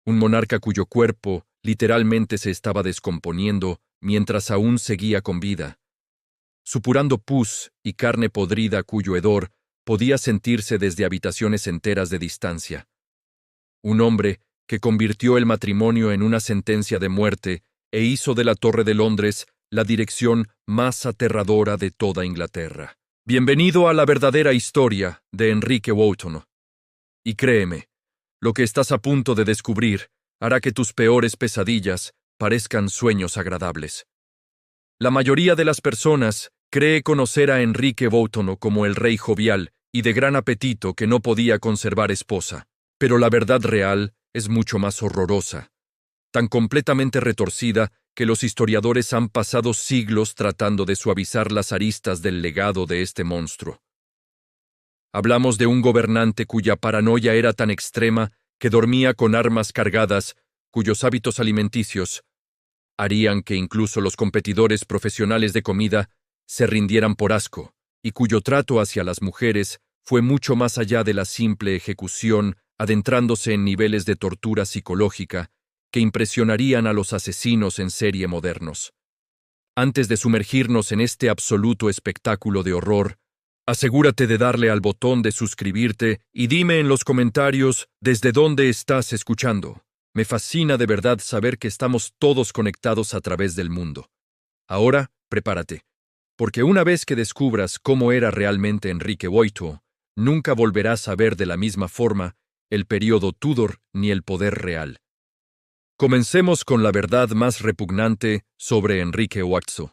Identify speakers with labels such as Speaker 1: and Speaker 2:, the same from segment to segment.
Speaker 1: un monarca cuyo cuerpo literalmente se estaba descomponiendo mientras aún seguía con vida, supurando pus y carne podrida cuyo hedor podía sentirse desde habitaciones enteras de distancia. Un hombre que convirtió el matrimonio en una sentencia de muerte e hizo de la Torre de Londres la dirección más aterradora de toda Inglaterra. Bienvenido a la verdadera historia de Enrique Wotton. Y créeme, lo que estás a punto de descubrir hará que tus peores pesadillas parezcan sueños agradables. La mayoría de las personas cree conocer a Enrique Wotton como el rey jovial y de gran apetito que no podía conservar esposa, pero la verdad real es mucho más horrorosa, tan completamente retorcida que los historiadores han pasado siglos tratando de suavizar las aristas del legado de este monstruo. Hablamos de un gobernante cuya paranoia era tan extrema que dormía con armas cargadas, cuyos hábitos alimenticios harían que incluso los competidores profesionales de comida se rindieran por asco, y cuyo trato hacia las mujeres fue mucho más allá de la simple ejecución, adentrándose en niveles de tortura psicológica que impresionarían a los asesinos en serie modernos. Antes de sumergirnos en este absoluto espectáculo de horror, asegúrate de darle al botón de suscribirte y dime en los comentarios desde dónde estás escuchando. Me fascina de verdad saber que estamos todos conectados a través del mundo. Ahora, prepárate, porque una vez que descubras cómo era realmente Enrique Wotton, nunca volverás a ver de la misma forma el período Tudor ni el poder real. Comencemos con la verdad más repugnante sobre Enrique Wotton.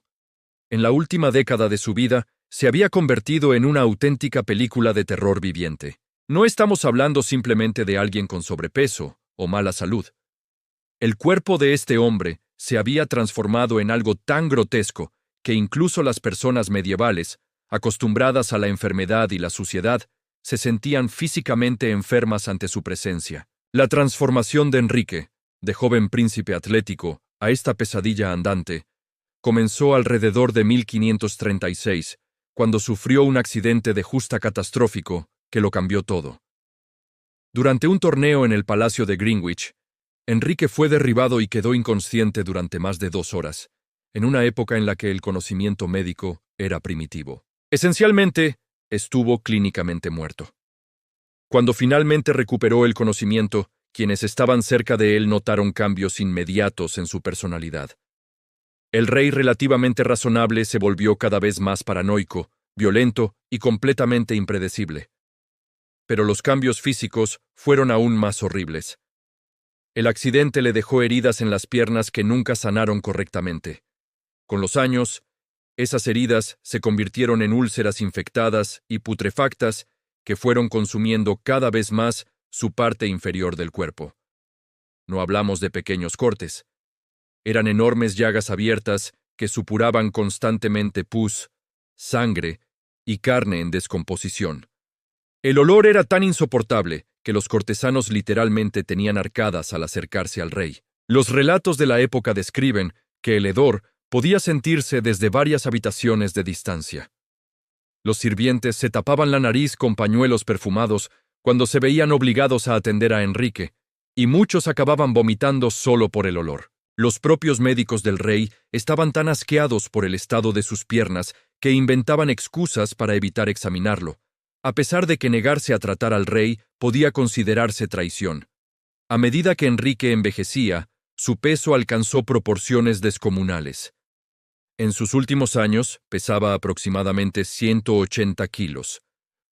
Speaker 1: En la última década de su vida, se había convertido en una auténtica película de terror viviente. No estamos hablando simplemente de alguien con sobrepeso o mala salud. El cuerpo de este hombre se había transformado en algo tan grotesco que incluso las personas medievales, acostumbradas a la enfermedad y la suciedad, se sentían físicamente enfermas ante su presencia. La transformación de Enrique, de joven príncipe atlético, a esta pesadilla andante, comenzó alrededor de 1536, cuando sufrió un accidente de justa catastrófico que lo cambió todo. Durante un torneo en el Palacio de Greenwich, Enrique fue derribado y quedó inconsciente durante más de 2 horas, en una época en la que el conocimiento médico era primitivo. Esencialmente, estuvo clínicamente muerto. Cuando finalmente recuperó el conocimiento, quienes estaban cerca de él notaron cambios inmediatos en su personalidad. El rey relativamente razonable se volvió cada vez más paranoico, violento y completamente impredecible. Pero los cambios físicos fueron aún más horribles. El accidente le dejó heridas en las piernas que nunca sanaron correctamente. Con los años, esas heridas se convirtieron en úlceras infectadas y putrefactas que fueron consumiendo cada vez más su parte inferior del cuerpo. No hablamos de pequeños cortes. Eran enormes llagas abiertas que supuraban constantemente pus, sangre y carne en descomposición. El olor era tan insoportable que los cortesanos literalmente tenían arcadas al acercarse al rey. Los relatos de la época describen que el hedor podía sentirse desde varias habitaciones de distancia. Los sirvientes se tapaban la nariz con pañuelos perfumados cuando se veían obligados a atender a Enrique, y muchos acababan vomitando solo por el olor. Los propios médicos del rey estaban tan asqueados por el estado de sus piernas que inventaban excusas para evitar examinarlo, a pesar de que negarse a tratar al rey podía considerarse traición. A medida que Enrique envejecía, su peso alcanzó proporciones descomunales. En sus últimos años pesaba aproximadamente 180 kilos,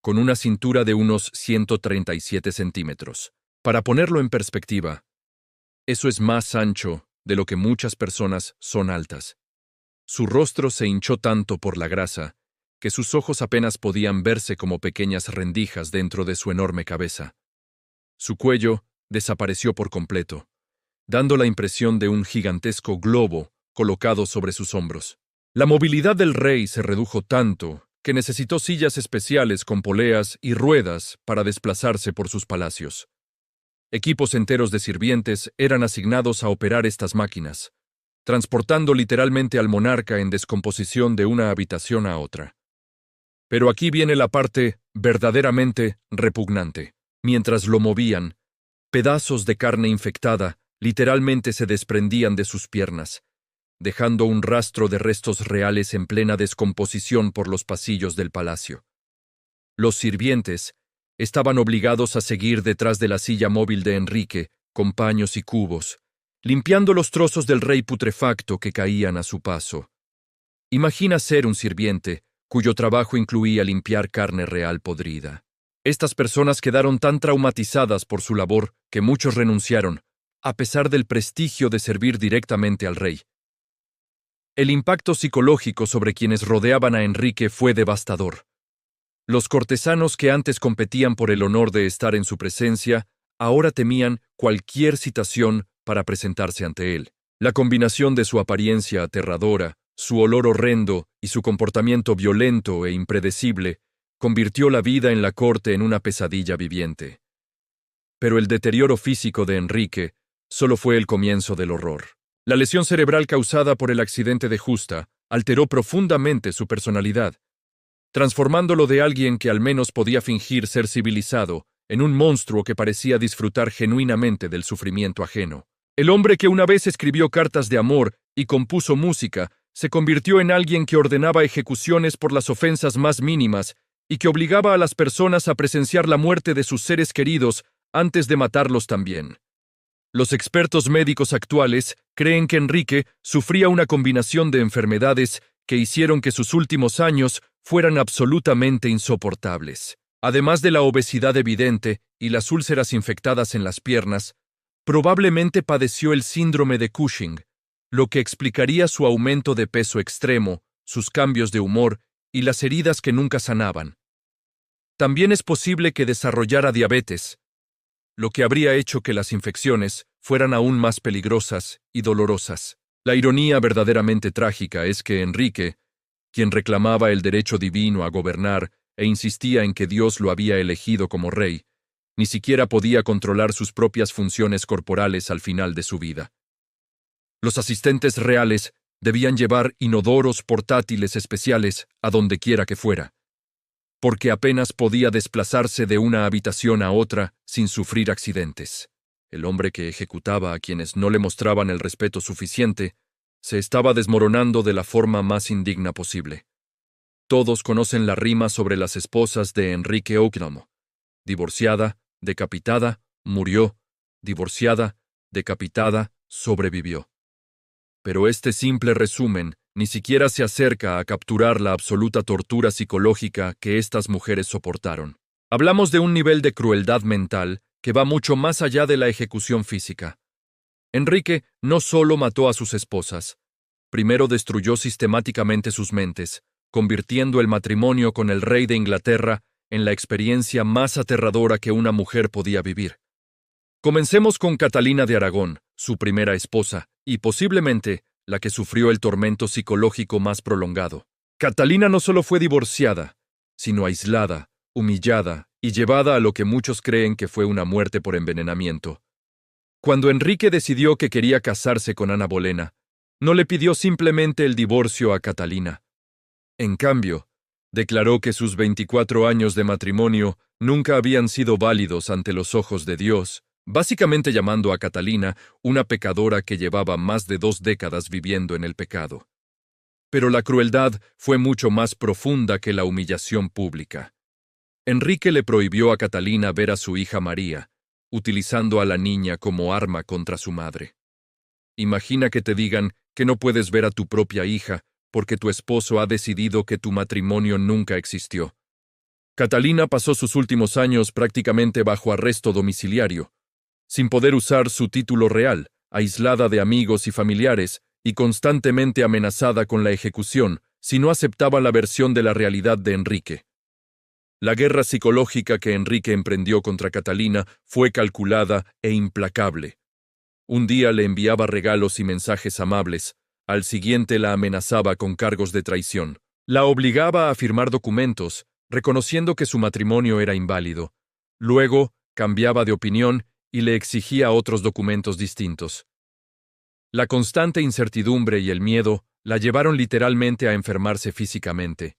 Speaker 1: con una cintura de unos 137 centímetros. Para ponerlo en perspectiva, eso es más ancho de lo que muchas personas son altas. Su rostro se hinchó tanto por la grasa que sus ojos apenas podían verse como pequeñas rendijas dentro de su enorme cabeza. Su cuello desapareció por completo, dando la impresión de un gigantesco globo colocado sobre sus hombros. La movilidad del rey se redujo tanto que necesitó sillas especiales con poleas y ruedas para desplazarse por sus palacios. Equipos enteros de sirvientes eran asignados a operar estas máquinas, transportando literalmente al monarca en descomposición de una habitación a otra. Pero aquí viene la parte verdaderamente repugnante. Mientras lo movían, Pedazos de carne infectada literalmente se desprendían de sus piernas, dejando un rastro de restos reales en plena descomposición por los pasillos del palacio. Los sirvientes estaban obligados a seguir detrás de la silla móvil de Enrique, con paños y cubos, limpiando los trozos del rey putrefacto que caían a su paso. Imagina ser un sirviente cuyo trabajo incluía limpiar carne real podrida. Estas personas quedaron tan traumatizadas por su labor que muchos renunciaron, a pesar del prestigio de servir directamente al rey. El impacto psicológico sobre quienes rodeaban a Enrique fue devastador. Los cortesanos que antes competían por el honor de estar en su presencia, ahora temían cualquier citación para presentarse ante él. La combinación de su apariencia aterradora, su olor horrendo y su comportamiento violento e impredecible convirtió la vida en la corte en una pesadilla viviente. Pero el deterioro físico de Enrique solo fue el comienzo del horror. La lesión cerebral causada por el accidente de Justa alteró profundamente su personalidad, transformándolo de alguien que al menos podía fingir ser civilizado en un monstruo que parecía disfrutar genuinamente del sufrimiento ajeno. El hombre que una vez escribió cartas de amor y compuso música se convirtió en alguien que ordenaba ejecuciones por las ofensas más mínimas y que obligaba a las personas a presenciar la muerte de sus seres queridos antes de matarlos también. Los expertos médicos actuales creen que Enrique sufría una combinación de enfermedades que hicieron que sus últimos años fueran absolutamente insoportables. Además de la obesidad evidente y las úlceras infectadas en las piernas, probablemente padeció el síndrome de Cushing, lo que explicaría su aumento de peso extremo, sus cambios de humor y las heridas que nunca sanaban. También es posible que desarrollara diabetes, lo que habría hecho que las infecciones fueran aún más peligrosas y dolorosas. La ironía verdaderamente trágica es que Enrique, quien reclamaba el derecho divino a gobernar e insistía en que Dios lo había elegido como rey, ni siquiera podía controlar sus propias funciones corporales al final de su vida. Los asistentes reales debían llevar inodoros portátiles especiales a donde quiera que fuera, porque apenas podía desplazarse de una habitación a otra sin sufrir accidentes. El hombre que ejecutaba a quienes no le mostraban el respeto suficiente se estaba desmoronando de la forma más indigna posible. Todos conocen la rima sobre las esposas de Enrique Ocknam. Divorciada, decapitada, murió. Divorciada, decapitada, sobrevivió. Pero este simple resumen ni siquiera se acerca a capturar la absoluta tortura psicológica que estas mujeres soportaron. Hablamos de un nivel de crueldad mental que va mucho más allá de la ejecución física. Enrique no solo mató a sus esposas, primero destruyó sistemáticamente sus mentes, convirtiendo el matrimonio con el rey de Inglaterra en la experiencia más aterradora que una mujer podía vivir. Comencemos con Catalina de Aragón, su primera esposa, y posiblemente la que sufrió el tormento psicológico más prolongado. Catalina no solo fue divorciada, sino aislada, humillada y llevada a lo que muchos creen que fue una muerte por envenenamiento. Cuando Enrique decidió que quería casarse con Ana Bolena, no le pidió simplemente el divorcio a Catalina. En cambio, declaró que sus 24 años de matrimonio nunca habían sido válidos ante los ojos de Dios, básicamente llamando a Catalina una pecadora que llevaba más de 2 décadas viviendo en el pecado. Pero la crueldad fue mucho más profunda que la humillación pública. Enrique le prohibió a Catalina ver a su hija María, utilizando a la niña como arma contra su madre. Imagina que te digan que no puedes ver a tu propia hija porque tu esposo ha decidido que tu matrimonio nunca existió. Catalina pasó sus últimos años prácticamente bajo arresto domiciliario, sin poder usar su título real, aislada de amigos y familiares y constantemente amenazada con la ejecución si no aceptaba la versión de la realidad de Enrique. La guerra psicológica que Enrique emprendió contra Catalina fue calculada e implacable. Un día le enviaba regalos y mensajes amables, al siguiente la amenazaba con cargos de traición. La obligaba a firmar documentos, reconociendo que su matrimonio era inválido. Luego, cambiaba de opinión y le exigía otros documentos distintos. La constante incertidumbre y el miedo la llevaron literalmente a enfermarse físicamente.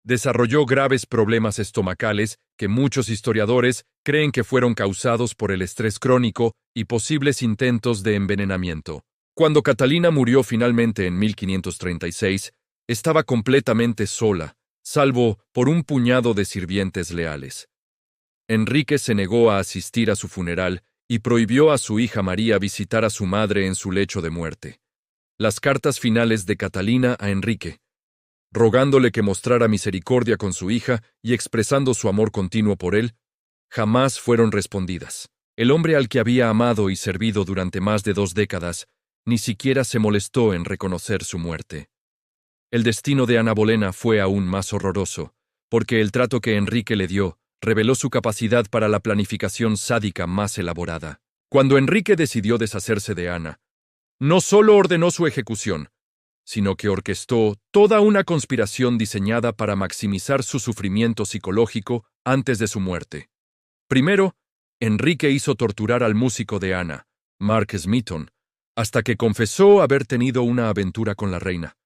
Speaker 1: desarrolló graves problemas estomacales que muchos historiadores creen que fueron causados por el estrés crónico y posibles intentos de envenenamiento. Cuando Catalina murió finalmente en 1536, estaba completamente sola, salvo por un puñado de sirvientes leales. Enrique se negó a asistir a su funeral y prohibió a su hija María visitar a su madre en su lecho de muerte. Las cartas finales de Catalina a Enrique, rogándole que mostrara misericordia con su hija y expresando su amor continuo por él, jamás fueron respondidas. El hombre al que había amado y servido durante más de 2 décadas ni siquiera se molestó en reconocer su muerte. El destino de Ana Bolena fue aún más horroroso, porque el trato que Enrique le dio reveló su capacidad para la planificación sádica más elaborada. Cuando Enrique decidió deshacerse de Ana, no solo ordenó su ejecución, sino que orquestó toda una conspiración diseñada para maximizar su sufrimiento psicológico antes de su muerte. Primero, Enrique hizo torturar al músico de Ana, Mark Smeaton, hasta que confesó haber tenido una aventura con la reina.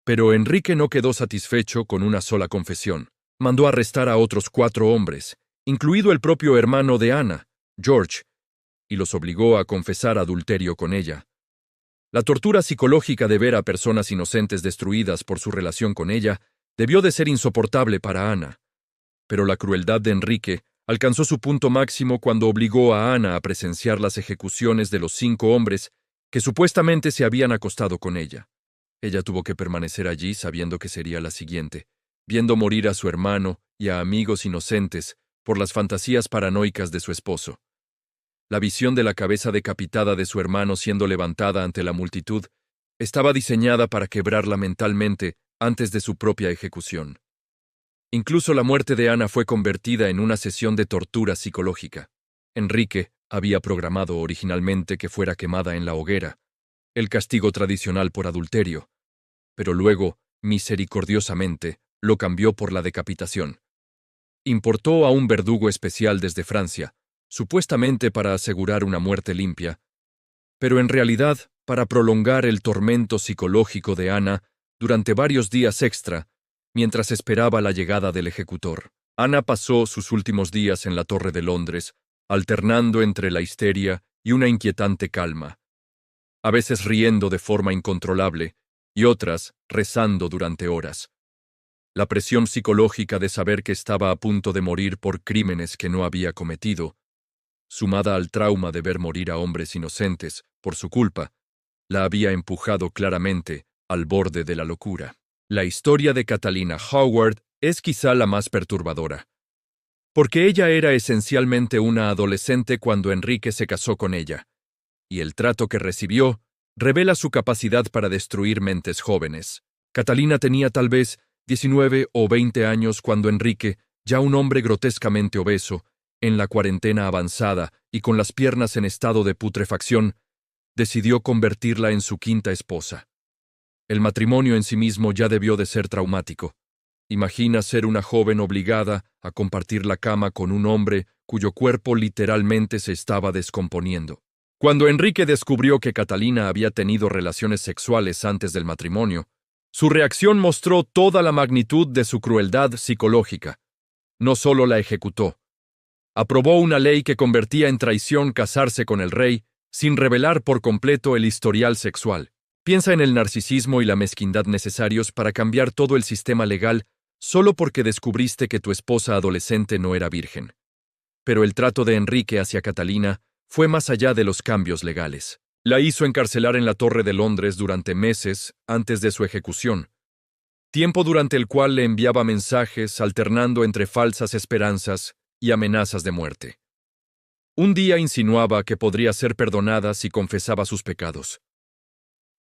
Speaker 1: Pero Enrique no quedó satisfecho con una sola confesión. Mandó arrestar a otros 4 hombres, incluido el propio hermano de Ana, George, y los obligó a confesar adulterio con ella. La tortura psicológica de ver a personas inocentes destruidas por su relación con ella debió de ser insoportable para Ana. Pero la crueldad de Enrique alcanzó su punto máximo cuando obligó a Ana a presenciar las ejecuciones de los 5 hombres que supuestamente se habían acostado con ella. Ella tuvo que permanecer allí sabiendo que sería la siguiente, viendo morir a su hermano y a amigos inocentes por las fantasías paranoicas de su esposo. La visión de la cabeza decapitada de su hermano siendo levantada ante la multitud estaba diseñada para quebrarla mentalmente antes de su propia ejecución. Incluso la muerte de Ana fue convertida en una sesión de tortura psicológica. Enrique había programado originalmente que fuera quemada en la hoguera, el castigo tradicional por adulterio, pero luego, misericordiosamente, lo cambió por la decapitación. Importó a un verdugo especial desde Francia, supuestamente para asegurar una muerte limpia, pero en realidad para prolongar el tormento psicológico de Ana durante varios días extra, mientras esperaba la llegada del ejecutor. Ana pasó sus últimos días en la Torre de Londres, alternando entre la histeria y una inquietante calma, a veces riendo de forma incontrolable y otras rezando durante horas. La presión psicológica de saber que estaba a punto de morir por crímenes que no había cometido, sumada al trauma de ver morir a hombres inocentes por su culpa, la había empujado claramente al borde de la locura. La historia de Catalina Howard es quizá la más perturbadora, porque ella era esencialmente una adolescente cuando Enrique se casó con ella, y el trato que recibió revela su capacidad para destruir mentes jóvenes. Catalina tenía tal vez 19 o 20 años cuando Enrique, ya un hombre grotescamente obeso, en la cuarentena avanzada y con las piernas en estado de putrefacción, decidió convertirla en su quinta esposa. El matrimonio en sí mismo ya debió de ser traumático. Imagina ser una joven obligada a compartir la cama con un hombre cuyo cuerpo literalmente se estaba descomponiendo. Cuando Enrique descubrió que Catalina había tenido relaciones sexuales antes del matrimonio, su reacción mostró toda la magnitud de su crueldad psicológica. No solo la ejecutó, aprobó una ley que convertía en traición casarse con el rey sin revelar por completo el historial sexual. Piensa en el narcisismo y la mezquindad necesarios para cambiar todo el sistema legal solo porque descubriste que tu esposa adolescente no era virgen. Pero el trato de Enrique hacia Catalina fue más allá de los cambios legales. La hizo encarcelar en la Torre de Londres durante meses antes de su ejecución, tiempo durante el cual le enviaba mensajes alternando entre falsas esperanzas y amenazas de muerte. Un día insinuaba que podría ser perdonada si confesaba sus pecados.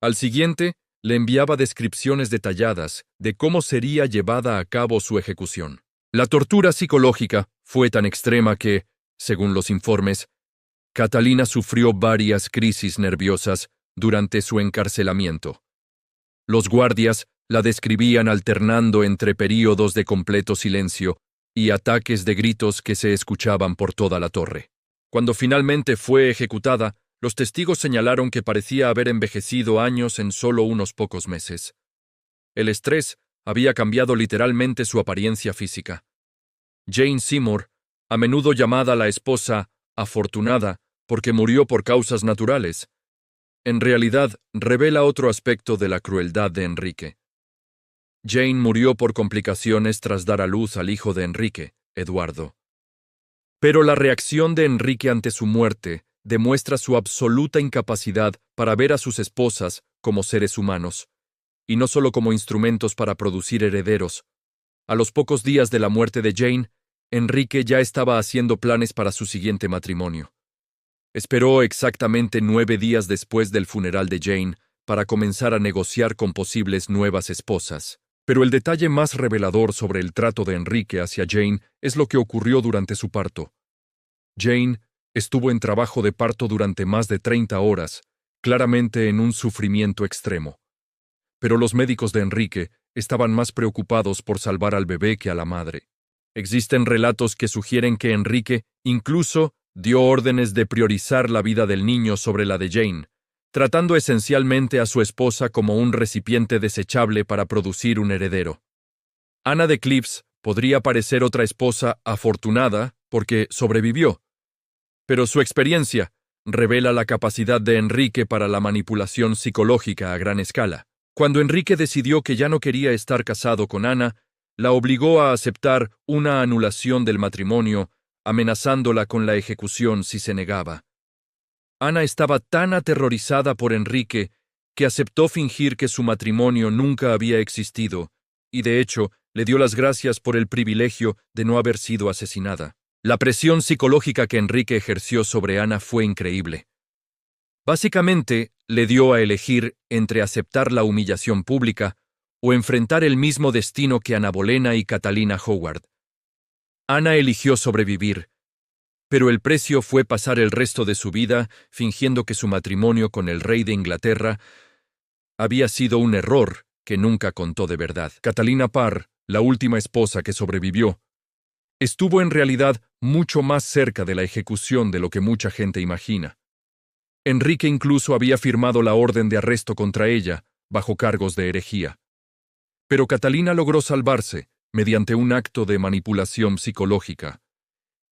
Speaker 1: Al siguiente, le enviaba descripciones detalladas de cómo sería llevada a cabo su ejecución. La tortura psicológica fue tan extrema que, según los informes, Catalina sufrió varias crisis nerviosas durante su encarcelamiento. Los guardias la describían alternando entre períodos de completo silencio y ataques de gritos que se escuchaban por toda la torre. Cuando finalmente fue ejecutada, los testigos señalaron que parecía haber envejecido años en solo unos pocos meses. El estrés había cambiado literalmente su apariencia física. Jane Seymour, a menudo llamada la esposa afortunada porque murió por causas naturales, en realidad revela otro aspecto de la crueldad de Enrique. Jane murió por complicaciones tras dar a luz al hijo de Enrique, Eduardo. Pero la reacción de Enrique ante su muerte demuestra su absoluta incapacidad para ver a sus esposas como seres humanos, y no solo como instrumentos para producir herederos. A los pocos días de la muerte de Jane, Enrique ya estaba haciendo planes para su siguiente matrimonio. Esperó exactamente 9 días después del funeral de Jane para comenzar a negociar con posibles nuevas esposas. Pero el detalle más revelador sobre el trato de Enrique hacia Jane es lo que ocurrió durante su parto. Jane estuvo en trabajo de parto durante más de 30 horas, claramente en un sufrimiento extremo. Pero los médicos de Enrique estaban más preocupados por salvar al bebé que a la madre. Existen relatos que sugieren que Enrique incluso dio órdenes de priorizar la vida del niño sobre la de Jane, tratando esencialmente a su esposa como un recipiente desechable para producir un heredero. Ana de Cleves podría parecer otra esposa afortunada porque sobrevivió, pero su experiencia revela la capacidad de Enrique para la manipulación psicológica a gran escala. Cuando Enrique decidió que ya no quería estar casado con Ana, la obligó a aceptar una anulación del matrimonio, amenazándola con la ejecución si se negaba. Ana estaba tan aterrorizada por Enrique que aceptó fingir que su matrimonio nunca había existido, y de hecho le dio las gracias por el privilegio de no haber sido asesinada. La presión psicológica que Enrique ejerció sobre Ana fue increíble. Básicamente, le dio a elegir entre aceptar la humillación pública o enfrentar el mismo destino que Ana Bolena y Catalina Howard. Ana eligió sobrevivir, pero el precio fue pasar el resto de su vida fingiendo que su matrimonio con el rey de Inglaterra había sido un error que nunca contó de verdad. Catalina Parr, la última esposa que sobrevivió, estuvo en realidad mucho más cerca de la ejecución de lo que mucha gente imagina. Enrique incluso había firmado la orden de arresto contra ella, bajo cargos de herejía. Pero Catalina logró salvarse mediante un acto de manipulación psicológica,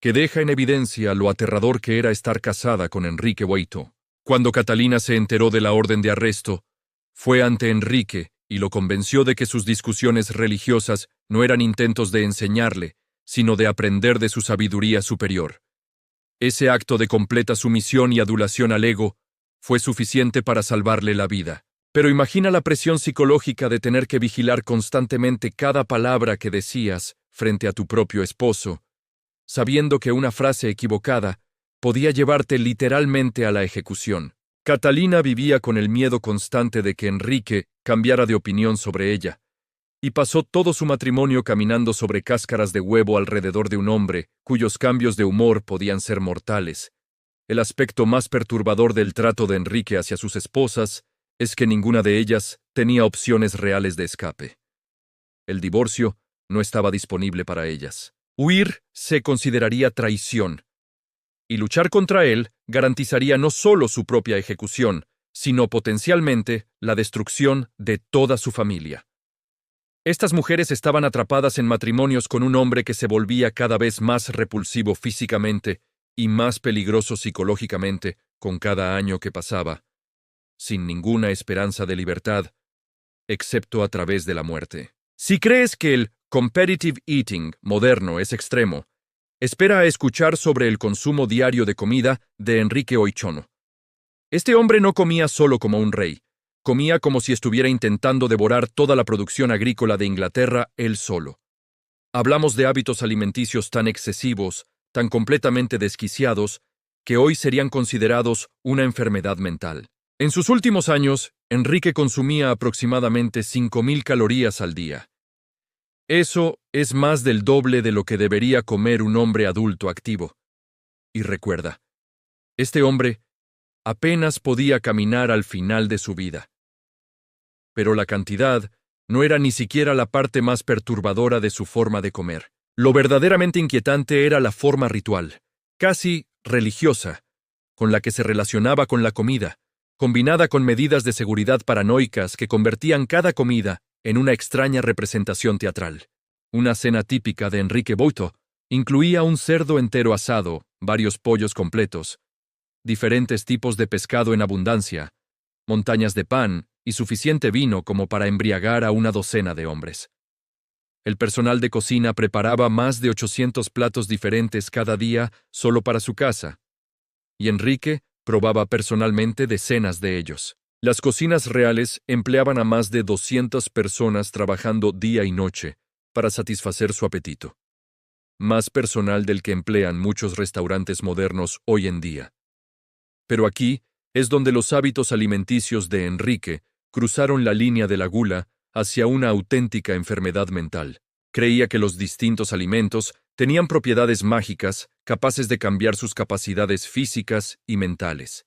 Speaker 1: que deja en evidencia lo aterrador que era estar casada con Enrique Waito. Cuando Catalina se enteró de la orden de arresto, fue ante Enrique y lo convenció de que sus discusiones religiosas no eran intentos de enseñarle, sino de aprender de su sabiduría superior. Ese acto de completa sumisión y adulación al ego fue suficiente para salvarle la vida. Pero imagina la presión psicológica de tener que vigilar constantemente cada palabra que decías frente a tu propio esposo, sabiendo que una frase equivocada podía llevarte literalmente a la ejecución. Catalina vivía con el miedo constante de que Enrique cambiara de opinión sobre ella, y pasó todo su matrimonio caminando sobre cáscaras de huevo alrededor de un hombre cuyos cambios de humor podían ser mortales. El aspecto más perturbador del trato de Enrique hacia sus esposas es que ninguna de ellas tenía opciones reales de escape. El divorcio no estaba disponible para ellas. Huir se consideraría traición, y luchar contra él garantizaría no solo su propia ejecución, sino potencialmente la destrucción de toda su familia. Estas mujeres estaban atrapadas en matrimonios con un hombre que se volvía cada vez más repulsivo físicamente y más peligroso psicológicamente con cada año que pasaba, sin ninguna esperanza de libertad, excepto a través de la muerte. Si crees que el competitive eating moderno es extremo, espera a escuchar sobre el consumo diario de comida de Enrique Oichono. Este hombre no comía solo como un rey, comía como si estuviera intentando devorar toda la producción agrícola de Inglaterra él solo. Hablamos de hábitos alimenticios tan excesivos, tan completamente desquiciados, que hoy serían considerados una enfermedad mental. En sus últimos años, Enrique consumía aproximadamente 5.000 calorías al día. Eso es más del doble de lo que debería comer un hombre adulto activo. Y recuerda, este hombre apenas podía caminar al final de su vida. Pero la cantidad no era ni siquiera la parte más perturbadora de su forma de comer. Lo verdaderamente inquietante era la forma ritual, casi religiosa, con la que se relacionaba con la comida, combinada con medidas de seguridad paranoicas que convertían cada comida en una extraña representación teatral. Una cena típica de Enrique Boito incluía un cerdo entero asado, varios pollos completos, diferentes tipos de pescado en abundancia, montañas de pan y suficiente vino como para embriagar a una docena de hombres. El personal de cocina preparaba más de 800 platos diferentes cada día solo para su casa, y Enrique probaba personalmente decenas de ellos. Las cocinas reales empleaban a más de 200 personas trabajando día y noche para satisfacer su apetito. Más personal del que emplean muchos restaurantes modernos hoy en día. Pero aquí es donde los hábitos alimenticios de Enrique cruzaron la línea de la gula hacia una auténtica enfermedad mental. Creía que los distintos alimentos tenían propiedades mágicas capaces de cambiar sus capacidades físicas y mentales.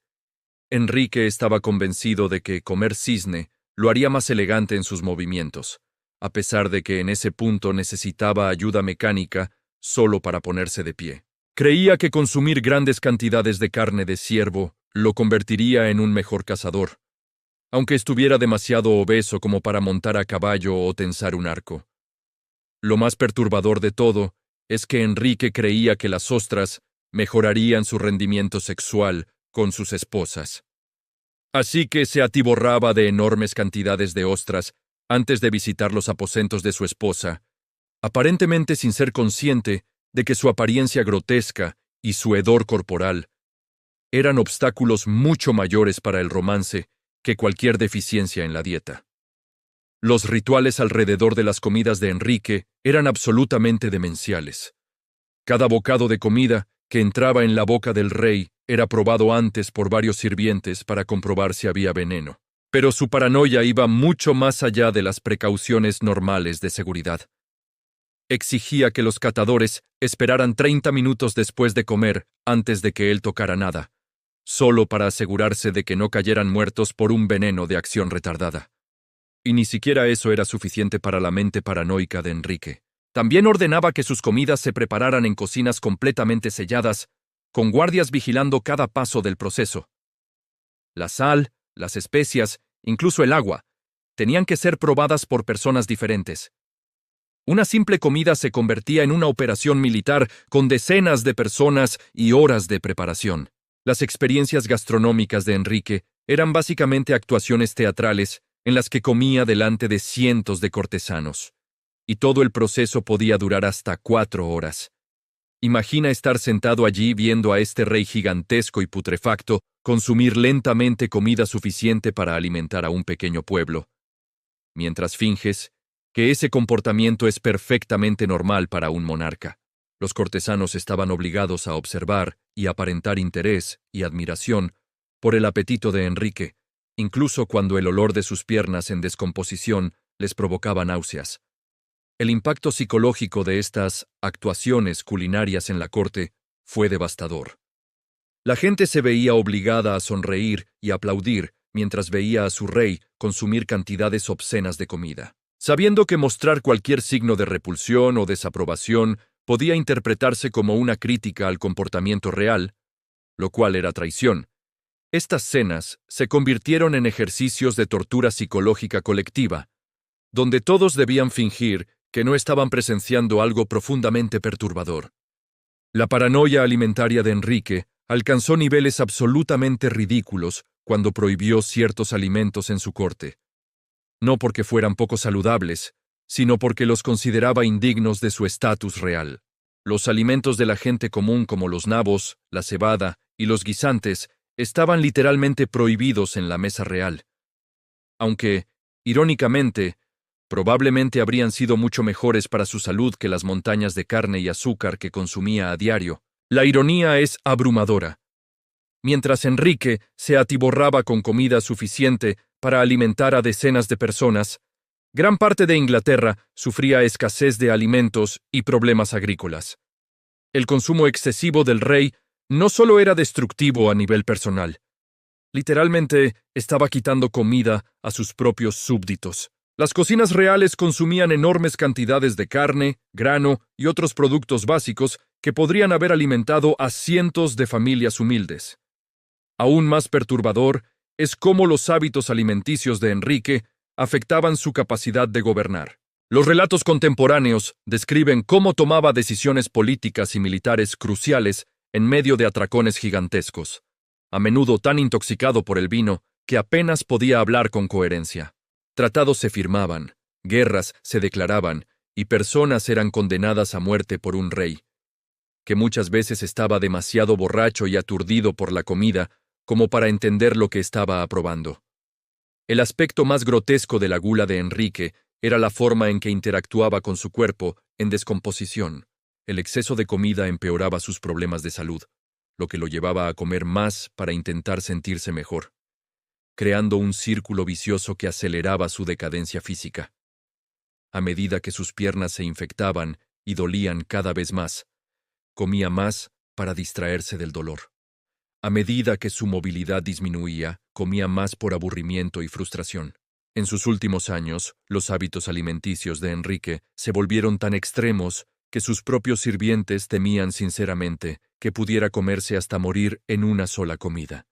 Speaker 1: Enrique estaba convencido de que comer cisne lo haría más elegante en sus movimientos, a pesar de que en ese punto necesitaba ayuda mecánica solo para ponerse de pie. Creía que consumir grandes cantidades de carne de ciervo lo convertiría en un mejor cazador, aunque estuviera demasiado obeso como para montar a caballo o tensar un arco. Lo más perturbador de todo es que Enrique creía que las ostras mejorarían su rendimiento sexual con sus esposas. Así que se atiborraba de enormes cantidades de ostras antes de visitar los aposentos de su esposa, aparentemente sin ser consciente de que su apariencia grotesca y su hedor corporal eran obstáculos mucho mayores para el romance que cualquier deficiencia en la dieta. Los rituales alrededor de las comidas de Enrique eran absolutamente demenciales. Cada bocado de comida que entraba en la boca del rey era probado antes por varios sirvientes para comprobar si había veneno. Pero su paranoia iba mucho más allá de las precauciones normales de seguridad. Exigía que los catadores esperaran 30 minutos después de comer antes de que él tocara nada, solo para asegurarse de que no cayeran muertos por un veneno de acción retardada. Y ni siquiera eso era suficiente para la mente paranoica de Enrique. También ordenaba que sus comidas se prepararan en cocinas completamente selladas, con guardias vigilando cada paso del proceso. La sal, las especias, incluso el agua, tenían que ser probadas por personas diferentes. Una simple comida se convertía en una operación militar con decenas de personas y horas de preparación. Las experiencias gastronómicas de Enrique eran básicamente actuaciones teatrales en las que comía delante de cientos de cortesanos, y todo el proceso podía durar hasta 4 horas. Imagina estar sentado allí viendo a este rey gigantesco y putrefacto consumir lentamente comida suficiente para alimentar a un pequeño pueblo, mientras finges que ese comportamiento es perfectamente normal para un monarca. Los cortesanos estaban obligados a observar y aparentar interés y admiración por el apetito de Enrique, incluso cuando el olor de sus piernas en descomposición les provocaba náuseas. El impacto psicológico de estas actuaciones culinarias en la corte fue devastador. La gente se veía obligada a sonreír y aplaudir mientras veía a su rey consumir cantidades obscenas de comida, sabiendo que mostrar cualquier signo de repulsión o desaprobación podía interpretarse como una crítica al comportamiento real, lo cual era traición. Estas cenas se convirtieron en ejercicios de tortura psicológica colectiva, donde todos debían fingir que no estaban presenciando algo profundamente perturbador. La paranoia alimentaria de Enrique alcanzó niveles absolutamente ridículos cuando prohibió ciertos alimentos en su corte. No porque fueran poco saludables, sino porque los consideraba indignos de su estatus real. Los alimentos de la gente común como los nabos, la cebada y los guisantes estaban literalmente prohibidos en la mesa real. Aunque, irónicamente, probablemente habrían sido mucho mejores para su salud que las montañas de carne y azúcar que consumía a diario. La ironía es abrumadora. Mientras Enrique se atiborraba con comida suficiente para alimentar a decenas de personas, gran parte de Inglaterra sufría escasez de alimentos y problemas agrícolas. El consumo excesivo del rey no solo era destructivo a nivel personal, literalmente estaba quitando comida a sus propios súbditos. Las cocinas reales consumían enormes cantidades de carne, grano y otros productos básicos que podrían haber alimentado a cientos de familias humildes. Aún más perturbador es cómo los hábitos alimenticios de Enrique afectaban su capacidad de gobernar. Los relatos contemporáneos describen cómo tomaba decisiones políticas y militares cruciales en medio de atracones gigantescos, a menudo tan intoxicado por el vino que apenas podía hablar con coherencia. Tratados se firmaban, guerras se declaraban y personas eran condenadas a muerte por un rey, que muchas veces estaba demasiado borracho y aturdido por la comida como para entender lo que estaba aprobando. El aspecto más grotesco de la gula de Enrique era la forma en que interactuaba con su cuerpo en descomposición. El exceso de comida empeoraba sus problemas de salud, lo que lo llevaba a comer más para intentar sentirse mejor, creando un círculo vicioso que aceleraba su decadencia física. A medida que sus piernas se infectaban y dolían cada vez más, comía más para distraerse del dolor. A medida que su movilidad disminuía, comía más por aburrimiento y frustración. En sus últimos años, los hábitos alimenticios de Enrique se volvieron tan extremos que sus propios sirvientes temían sinceramente que pudiera comerse hasta morir en una sola comida.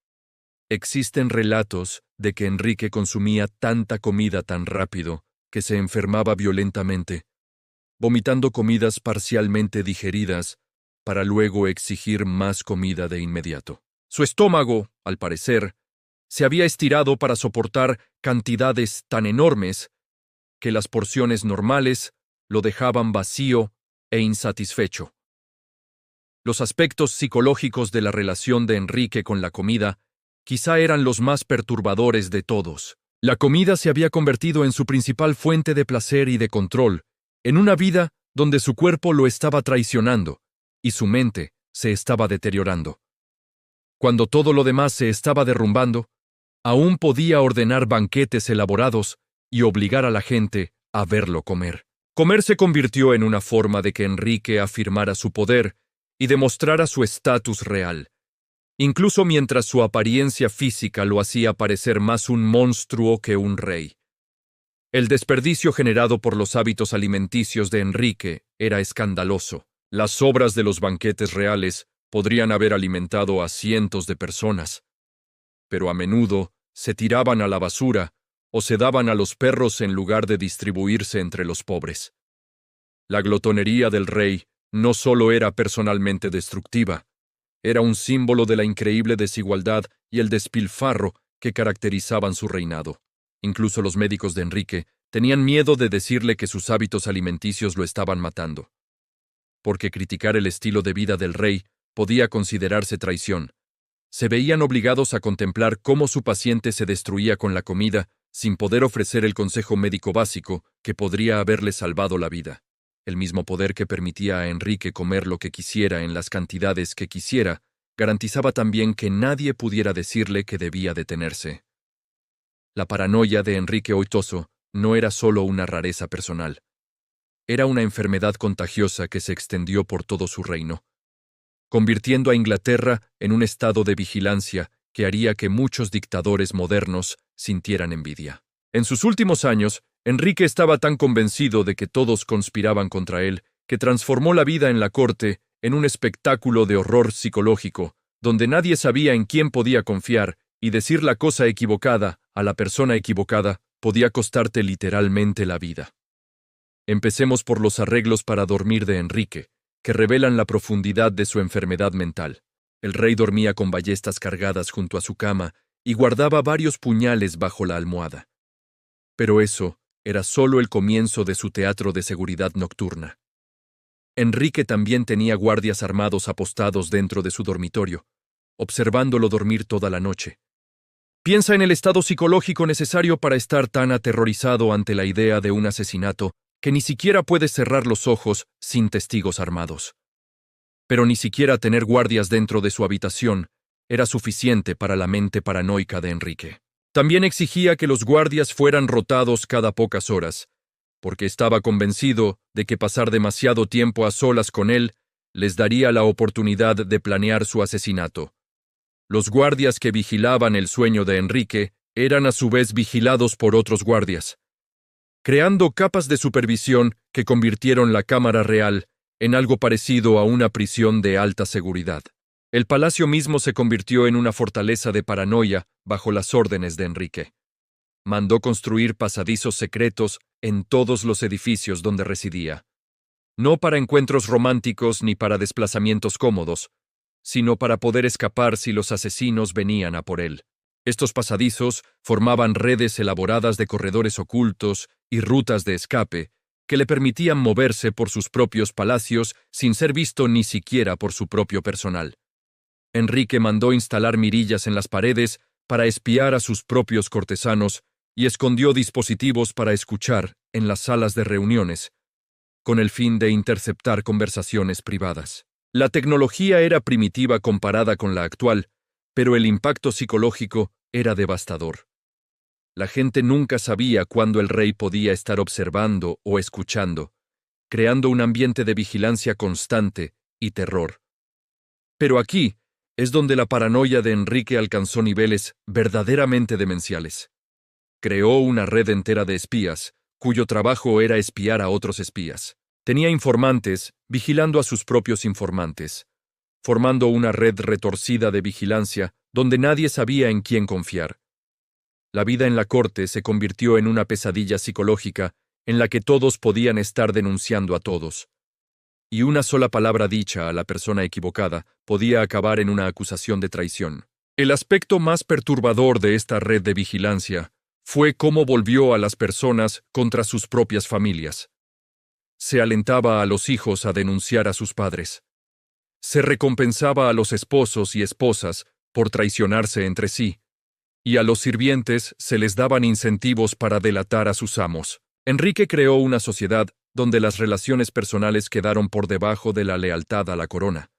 Speaker 1: Existen relatos de que Enrique consumía tanta comida tan rápido que se enfermaba violentamente, vomitando comidas parcialmente digeridas para luego exigir más comida de inmediato. Su estómago, al parecer, se había estirado para soportar cantidades tan enormes que las porciones normales lo dejaban vacío e insatisfecho. Los aspectos psicológicos de la relación de Enrique con la comida quizá eran los más perturbadores de todos. La comida se había convertido en su principal fuente de placer y de control, en una vida donde su cuerpo lo estaba traicionando y su mente se estaba deteriorando. Cuando todo lo demás se estaba derrumbando, aún podía ordenar banquetes elaborados y obligar a la gente a verlo comer. Comer se convirtió en una forma de que Enrique afirmara su poder y demostrara su estatus real, incluso mientras su apariencia física lo hacía parecer más un monstruo que un rey. El desperdicio generado por los hábitos alimenticios de Enrique era escandaloso. Las sobras de los banquetes reales podrían haber alimentado a cientos de personas, pero a menudo se tiraban a la basura o se daban a los perros en lugar de distribuirse entre los pobres. La glotonería del rey no solo era personalmente destructiva, era un símbolo de la increíble desigualdad y el despilfarro que caracterizaban su reinado. Incluso los médicos de Enrique tenían miedo de decirle que sus hábitos alimenticios lo estaban matando, porque criticar el estilo de vida del rey podía considerarse traición. Se veían obligados a contemplar cómo su paciente se destruía con la comida sin poder ofrecer el consejo médico básico que podría haberle salvado la vida. El mismo poder que permitía a Enrique comer lo que quisiera en las cantidades que quisiera, garantizaba también que nadie pudiera decirle que debía detenerse. La paranoia de Enrique VIII no era solo una rareza personal. Era una enfermedad contagiosa que se extendió por todo su reino, convirtiendo a Inglaterra en un estado de vigilancia que haría que muchos dictadores modernos sintieran envidia. En sus últimos años, Enrique estaba tan convencido de que todos conspiraban contra él, que transformó la vida en la corte en un espectáculo de horror psicológico, donde nadie sabía en quién podía confiar, y decir la cosa equivocada a la persona equivocada podía costarte literalmente la vida. Empecemos por los arreglos para dormir de Enrique, que revelan la profundidad de su enfermedad mental. El rey dormía con ballestas cargadas junto a su cama y guardaba varios puñales bajo la almohada. Pero eso era solo el comienzo de su teatro de seguridad nocturna. Enrique también tenía guardias armados apostados dentro de su dormitorio, observándolo dormir toda la noche. Piensa en el estado psicológico necesario para estar tan aterrorizado ante la idea de un asesinato que ni siquiera puedes cerrar los ojos sin testigos armados. Pero ni siquiera tener guardias dentro de su habitación era suficiente para la mente paranoica de Enrique. También exigía que los guardias fueran rotados cada pocas horas, porque estaba convencido de que pasar demasiado tiempo a solas con él les daría la oportunidad de planear su asesinato. Los guardias que vigilaban el sueño de Enrique eran a su vez vigilados por otros guardias, creando capas de supervisión que convirtieron la Cámara Real en algo parecido a una prisión de alta seguridad. El palacio mismo se convirtió en una fortaleza de paranoia bajo las órdenes de Enrique. mandó construir pasadizos secretos en todos los edificios donde residía. No para encuentros románticos ni para desplazamientos cómodos, sino para poder escapar si los asesinos venían a por él. Estos pasadizos formaban redes elaboradas de corredores ocultos y rutas de escape que le permitían moverse por sus propios palacios sin ser visto ni siquiera por su propio personal. Enrique mandó instalar mirillas en las paredes para espiar a sus propios cortesanos y escondió dispositivos para escuchar en las salas de reuniones, con el fin de interceptar conversaciones privadas. La tecnología era primitiva comparada con la actual, pero el impacto psicológico era devastador. La gente nunca sabía cuándo el rey podía estar observando o escuchando, creando un ambiente de vigilancia constante y terror. Pero aquí es donde la paranoia de Enrique alcanzó niveles verdaderamente demenciales. Creó una red entera de espías, cuyo trabajo era espiar a otros espías. Tenía informantes vigilando a sus propios informantes, formando una red retorcida de vigilancia donde nadie sabía en quién confiar. La vida en la corte se convirtió en una pesadilla psicológica en la que todos podían estar denunciando a todos. Y una sola palabra dicha a la persona equivocada podía acabar en una acusación de traición. El aspecto más perturbador de esta red de vigilancia fue cómo volvió a las personas contra sus propias familias. Se alentaba a los hijos a denunciar a sus padres. Se recompensaba a los esposos y esposas por traicionarse entre sí, y a los sirvientes se les daban incentivos para delatar a sus amos. Enrique creó una sociedad donde las relaciones personales quedaron por debajo de la lealtad a la corona,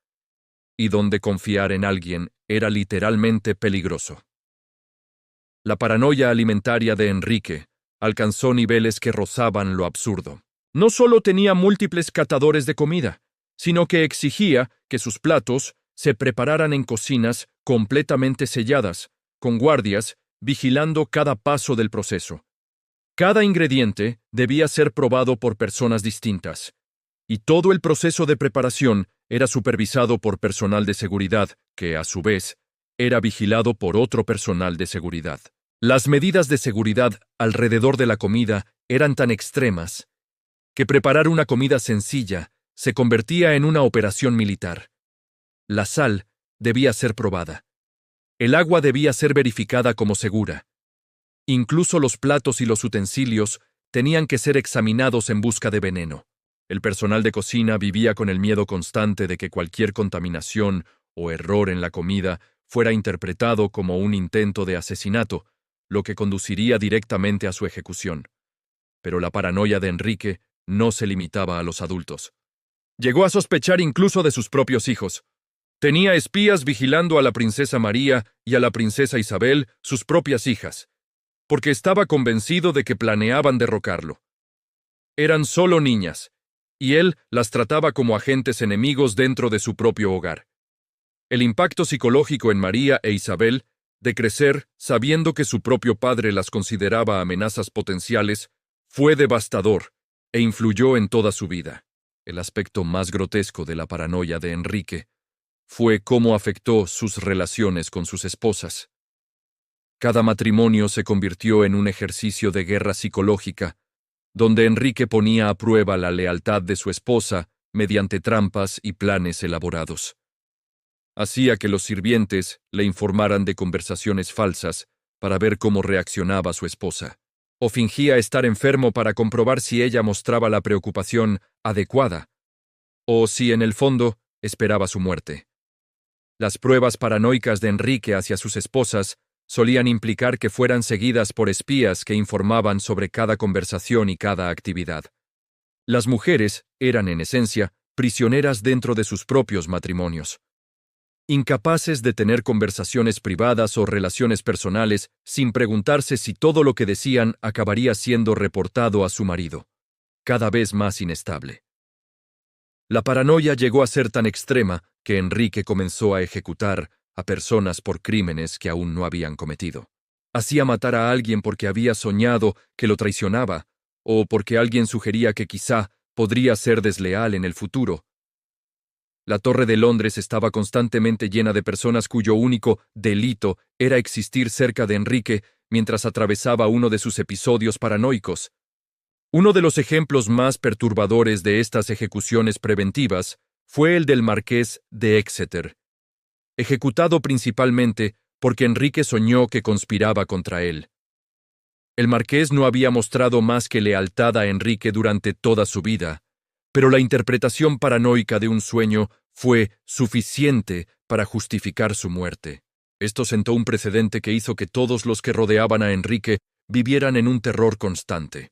Speaker 1: y donde confiar en alguien era literalmente peligroso. La paranoia alimentaria de Enrique alcanzó niveles que rozaban lo absurdo. No solo tenía múltiples catadores de comida, sino que exigía que sus platos se prepararan en cocinas completamente selladas, con guardias vigilando cada paso del proceso. Cada ingrediente debía ser probado por personas distintas, y todo el proceso de preparación era supervisado por personal de seguridad, que, a su vez, era vigilado por otro personal de seguridad. Las medidas de seguridad alrededor de la comida eran tan extremas que preparar una comida sencilla se convertía en una operación militar. La sal debía ser probada. El agua debía ser verificada como segura. Incluso los platos y los utensilios tenían que ser examinados en busca de veneno. El personal de cocina vivía con el miedo constante de que cualquier contaminación o error en la comida fuera interpretado como un intento de asesinato, lo que conduciría directamente a su ejecución. Pero la paranoia de Enrique no se limitaba a los adultos. Llegó a sospechar incluso de sus propios hijos. Tenía espías vigilando a la princesa María y a la princesa Isabel, sus propias hijas, porque estaba convencido de que planeaban derrocarlo. Eran solo niñas, y él las trataba como agentes enemigos dentro de su propio hogar. El impacto psicológico en María e Isabel, de crecer sabiendo que su propio padre las consideraba amenazas potenciales, fue devastador e influyó en toda su vida. El aspecto más grotesco de la paranoia de Enrique fue cómo afectó sus relaciones con sus esposas. Cada matrimonio se convirtió en un ejercicio de guerra psicológica, donde Enrique ponía a prueba la lealtad de su esposa mediante trampas y planes elaborados. Hacía que los sirvientes le informaran de conversaciones falsas para ver cómo reaccionaba su esposa, o fingía estar enfermo para comprobar si ella mostraba la preocupación adecuada, o si en el fondo esperaba su muerte. Las pruebas paranoicas de Enrique hacia sus esposas solían implicar que fueran seguidas por espías que informaban sobre cada conversación y cada actividad. Las mujeres eran, en esencia, prisioneras dentro de sus propios matrimonios, incapaces de tener conversaciones privadas o relaciones personales sin preguntarse si todo lo que decían acabaría siendo reportado a su marido, cada vez más inestable. La paranoia llegó a ser tan extrema que Enrique comenzó a ejecutar a personas por crímenes que aún no habían cometido. Hacía matar a alguien porque había soñado que lo traicionaba, o porque alguien sugería que quizá podría ser desleal en el futuro. La Torre de Londres estaba constantemente llena de personas cuyo único delito era existir cerca de Enrique mientras atravesaba uno de sus episodios paranoicos. Uno de los ejemplos más perturbadores de estas ejecuciones preventivas fue el del marqués de Exeter, ejecutado principalmente porque Enrique soñó que conspiraba contra él. El marqués no había mostrado más que lealtad a Enrique durante toda su vida, pero la interpretación paranoica de un sueño fue suficiente para justificar su muerte. Esto sentó un precedente que hizo que todos los que rodeaban a Enrique vivieran en un terror constante.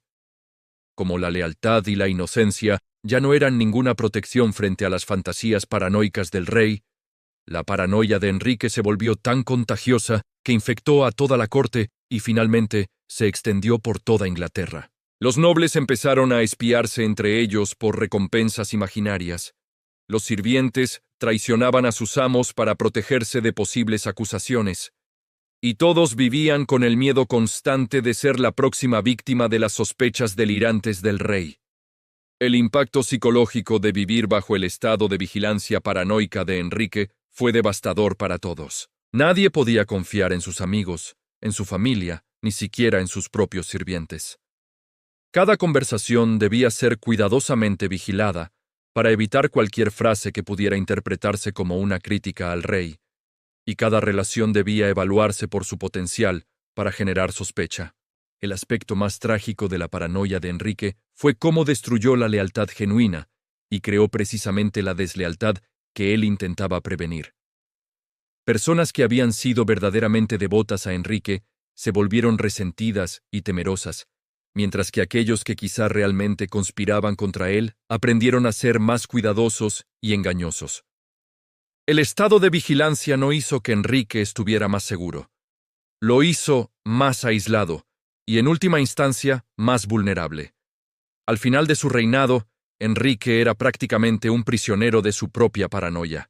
Speaker 1: Como la lealtad y la inocencia ya no eran ninguna protección frente a las fantasías paranoicas del rey, la paranoia de Enrique se volvió tan contagiosa que infectó a toda la corte y finalmente se extendió por toda Inglaterra. Los nobles empezaron a espiarse entre ellos por recompensas imaginarias. Los sirvientes traicionaban a sus amos para protegerse de posibles acusaciones. Y todos vivían con el miedo constante de ser la próxima víctima de las sospechas delirantes del rey. El impacto psicológico de vivir bajo el estado de vigilancia paranoica de Enrique fue devastador para todos. Nadie podía confiar en sus amigos, en su familia, ni siquiera en sus propios sirvientes. Cada conversación debía ser cuidadosamente vigilada para evitar cualquier frase que pudiera interpretarse como una crítica al rey, y cada relación debía evaluarse por su potencial para generar sospecha. El aspecto más trágico de la paranoia de Enrique fue cómo destruyó la lealtad genuina y creó precisamente la deslealtad que él intentaba prevenir. Personas que habían sido verdaderamente devotas a Enrique se volvieron resentidas y temerosas, mientras que aquellos que quizá realmente conspiraban contra él aprendieron a ser más cuidadosos y engañosos. El estado de vigilancia no hizo que Enrique estuviera más seguro. Lo hizo más aislado y, en última instancia, más vulnerable. Al final de su reinado, Enrique era prácticamente un prisionero de su propia paranoia.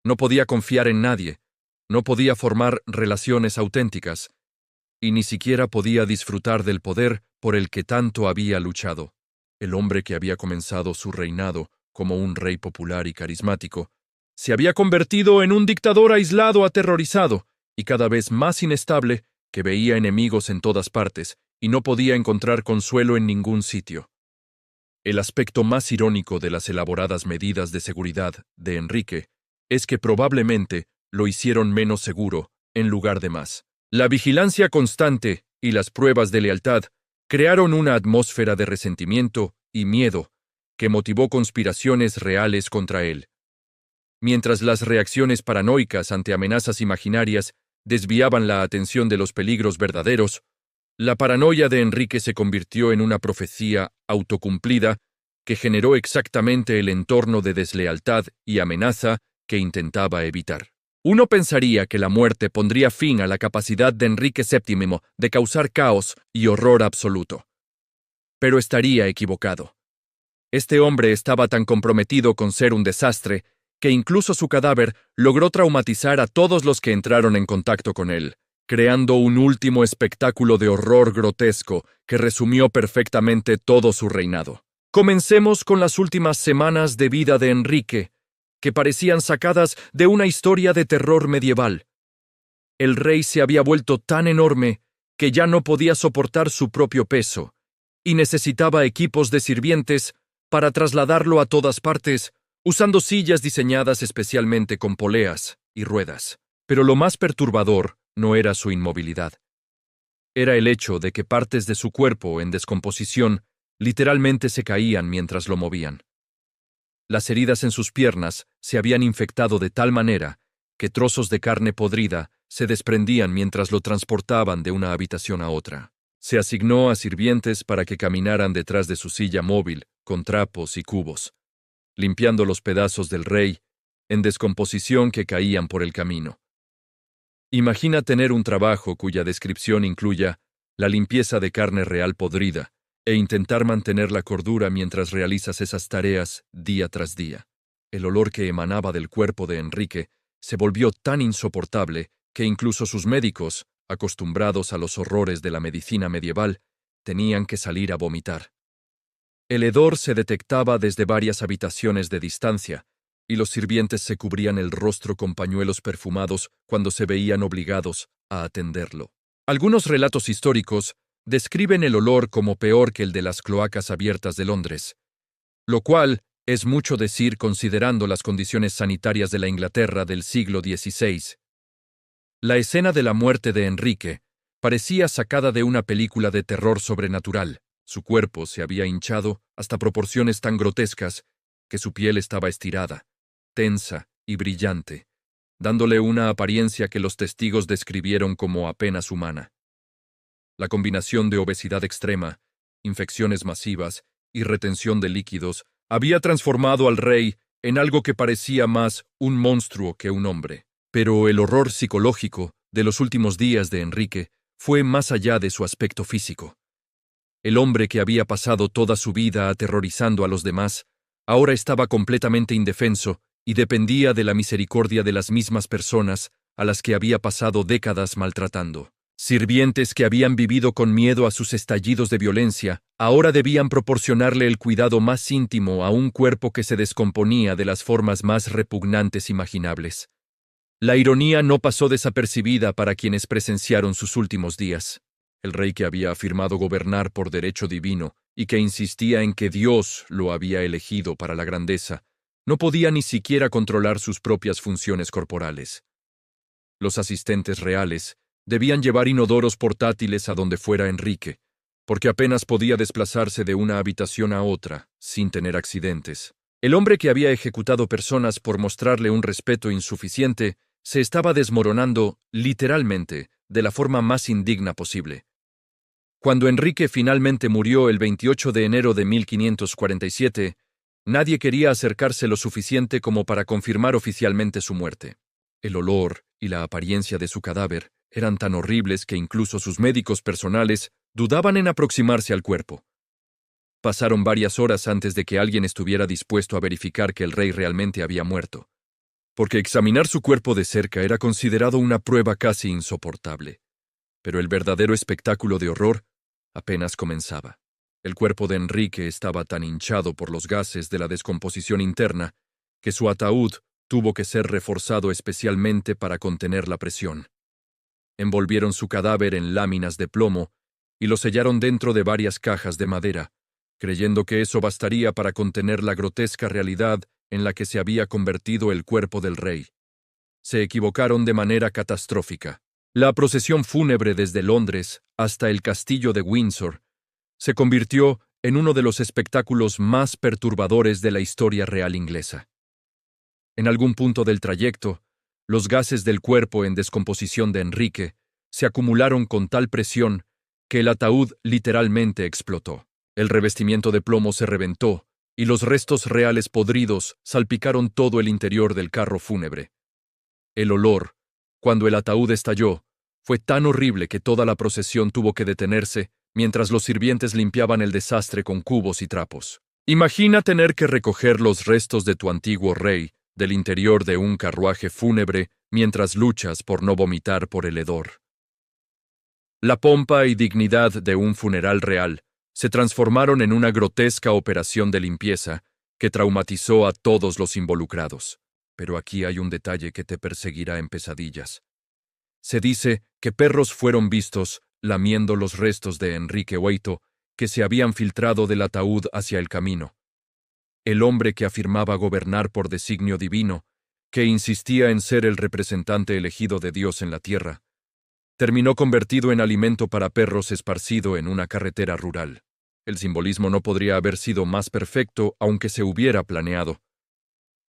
Speaker 1: No podía confiar en nadie, no podía formar relaciones auténticas, y ni siquiera podía disfrutar del poder por el que tanto había luchado. El hombre que había comenzado su reinado como un rey popular y carismático, se había convertido en un dictador aislado, aterrorizado, y cada vez más inestable, que veía enemigos en todas partes y no podía encontrar consuelo en ningún sitio. El aspecto más irónico de las elaboradas medidas de seguridad de Enrique es que probablemente lo hicieron menos seguro en lugar de más. La vigilancia constante y las pruebas de lealtad crearon una atmósfera de resentimiento y miedo que motivó conspiraciones reales contra él. Mientras las reacciones paranoicas ante amenazas imaginarias desviaban la atención de los peligros verdaderos, la paranoia de Enrique se convirtió en una profecía autocumplida que generó exactamente el entorno de deslealtad y amenaza que intentaba evitar. Uno pensaría que la muerte pondría fin a la capacidad de Enrique VII de causar caos y horror absoluto. Pero estaría equivocado. Este hombre estaba tan comprometido con ser un desastre que incluso su cadáver logró traumatizar a todos los que entraron en contacto con él, creando un último espectáculo de horror grotesco que resumió perfectamente todo su reinado. Comencemos con las últimas semanas de vida de Enrique, que parecían sacadas de una historia de terror medieval. El rey se había vuelto tan enorme que ya no podía soportar su propio peso, y necesitaba equipos de sirvientes para trasladarlo a todas partes, usando sillas diseñadas especialmente con poleas y ruedas. Pero lo más perturbador no era su inmovilidad. Era el hecho de que partes de su cuerpo en descomposición literalmente se caían mientras lo movían. Las heridas en sus piernas se habían infectado de tal manera que trozos de carne podrida se desprendían mientras lo transportaban de una habitación a otra. Se asignó a sirvientes para que caminaran detrás de su silla móvil con trapos y cubos, limpiando los pedazos del rey en descomposición que caían por el camino. Imagina tener un trabajo cuya descripción incluya la limpieza de carne real podrida e intentar mantener la cordura mientras realizas esas tareas día tras día. El olor que emanaba del cuerpo de Enrique se volvió tan insoportable que incluso sus médicos, acostumbrados a los horrores de la medicina medieval, tenían que salir a vomitar. El hedor se detectaba desde varias habitaciones de distancia, y los sirvientes se cubrían el rostro con pañuelos perfumados cuando se veían obligados a atenderlo. Algunos relatos históricos describen el olor como peor que el de las cloacas abiertas de Londres, lo cual es mucho decir considerando las condiciones sanitarias de la Inglaterra del siglo XVI. La escena de la muerte de Enrique parecía sacada de una película de terror sobrenatural. Su cuerpo se había hinchado hasta proporciones tan grotescas que su piel estaba estirada, tensa y brillante, dándole una apariencia que los testigos describieron como apenas humana. La combinación de obesidad extrema, infecciones masivas y retención de líquidos había transformado al rey en algo que parecía más un monstruo que un hombre. Pero el horror psicológico de los últimos días de Enrique fue más allá de su aspecto físico. El hombre que había pasado toda su vida aterrorizando a los demás, ahora estaba completamente indefenso y dependía de la misericordia de las mismas personas a las que había pasado décadas maltratando. Sirvientes que habían vivido con miedo a sus estallidos de violencia, ahora debían proporcionarle el cuidado más íntimo a un cuerpo que se descomponía de las formas más repugnantes imaginables. La ironía no pasó desapercibida para quienes presenciaron sus últimos días. El rey que había afirmado gobernar por derecho divino y que insistía en que Dios lo había elegido para la grandeza, no podía ni siquiera controlar sus propias funciones corporales. Los asistentes reales debían llevar inodoros portátiles a donde fuera Enrique, porque apenas podía desplazarse de una habitación a otra sin tener accidentes. El hombre que había ejecutado personas por mostrarle un respeto insuficiente se estaba desmoronando, literalmente, de la forma más indigna posible. Cuando Enrique finalmente murió el 28 de enero de 1547, nadie quería acercarse lo suficiente como para confirmar oficialmente su muerte. El olor y la apariencia de su cadáver eran tan horribles que incluso sus médicos personales dudaban en aproximarse al cuerpo. Pasaron varias horas antes de que alguien estuviera dispuesto a verificar que el rey realmente había muerto, porque examinar su cuerpo de cerca era considerado una prueba casi insoportable. Pero el verdadero espectáculo de horror apenas comenzaba. El cuerpo de Enrique estaba tan hinchado por los gases de la descomposición interna que su ataúd tuvo que ser reforzado especialmente para contener la presión. Envolvieron su cadáver en láminas de plomo y lo sellaron dentro de varias cajas de madera, creyendo que eso bastaría para contener la grotesca realidad en la que se había convertido el cuerpo del rey. Se equivocaron de manera catastrófica. La procesión fúnebre desde Londres hasta el castillo de Windsor se convirtió en uno de los espectáculos más perturbadores de la historia real inglesa. En algún punto del trayecto, los gases del cuerpo en descomposición de Enrique se acumularon con tal presión que el ataúd literalmente explotó. El revestimiento de plomo se reventó y los restos reales podridos salpicaron todo el interior del carro fúnebre. El olor, cuando el ataúd estalló, fue tan horrible que toda la procesión tuvo que detenerse mientras los sirvientes limpiaban el desastre con cubos y trapos. Imagina tener que recoger los restos de tu antiguo rey del interior de un carruaje fúnebre mientras luchas por no vomitar por el hedor. La pompa y dignidad de un funeral real se transformaron en una grotesca operación de limpieza que traumatizó a todos los involucrados. Pero aquí hay un detalle que te perseguirá en pesadillas. Se dice que perros fueron vistos lamiendo los restos de Enrique VIII que se habían filtrado del ataúd hacia el camino. El hombre que afirmaba gobernar por designio divino, que insistía en ser el representante elegido de Dios en la tierra, terminó convertido en alimento para perros esparcido en una carretera rural. El simbolismo no podría haber sido más perfecto aunque se hubiera planeado.